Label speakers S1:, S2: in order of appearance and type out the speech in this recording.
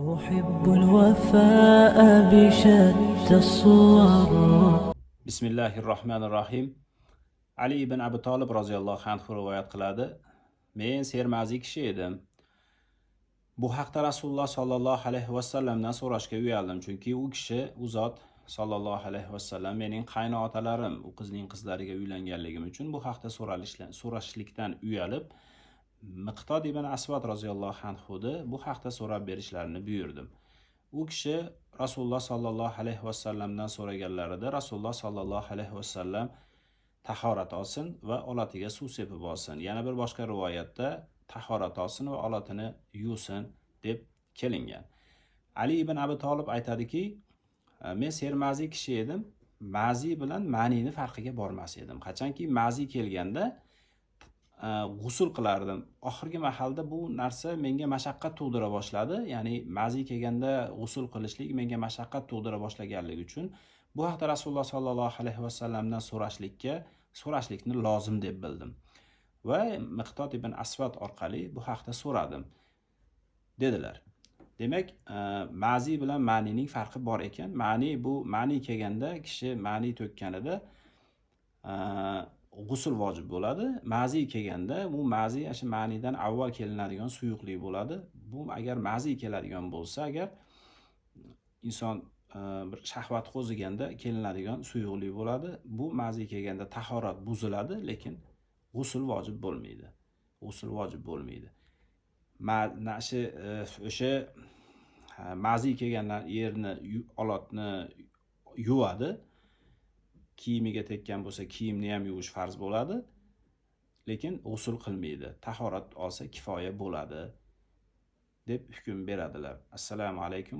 S1: أحب الوفاء بشتى الصور.
S2: Bismillahirrohmanirrohim. Ali ibn Abi Talib roziyallohu anhu rivoyat qiladi. Men sermazi kishi edim. Bu haqda Rasululloh sollallohu alayhi vasallamdan so'rashga uyaldim, chunki u kishi, u zot sollallohu alayhi vasallam mening qaynotalarim, u qizning qizlariga uylanganligim uchun bu haqda so'rashlikdan uyalib, Miqdod ibn Asvad roziyallohu anhuni bu haqda so'rab berishlarini buyurdim. U kishi Rasululloh sollallohu alayhi vasallamdan so'raganlarida Rasululloh sollallohu alayhi vasallam tahorat olsin va olatiga suv sepib olsin. Yana bir boshqa rivoyatda tahorat olsin va olatini yuvsin deb kelingan. Ali ibn Abi Talib aytadiki, men sermazi kishi edim. Mazi bilan ma'nini farqiga bormas edim. Qachonki mazi kelganda g'usul qilardim. Oxirgi mahalda bu narsa menga mashaqqat tug'dira boshladi. Ya'ni mazi kelganda g'usul qilishlik menga mashaqqat tug'dira boshlaganligi uchun bu haqda Rasululloh sollallohu alayhi vasallamdan so'rashlikni lozim deb bildim. Va Miqdod ibn Asvad orqali bu haqda so'radim dedilar. Demak, mazi bilan ma'nining farqi bor ekan. Ma'ni kelganda kishi ma'ni to'kkanida g'usul vojib bo'ladi. Mazi kelganda bu mazi o'sha ma'nidan avval kelinadigan suyuqlik bo'ladi. Bu agar mazi keladigan bo'lsa, agar inson bir shahvat qo'ziganda kelinadigan suyuqlik bo'ladi. Bu mazi kelganda tahorat buziladi, lekin g'usul vojib bo'lmaydi. O'sha mazi kelgan yerni olotni yuvadi. Kiyimiga tekkan bo'lsa, kiyimni ham yuvish farz bo'ladi, lekin g'usul qilmaydi. Tahorat olsa kifoya bo'ladi deb hukm beradilar. Assalomu alaykum.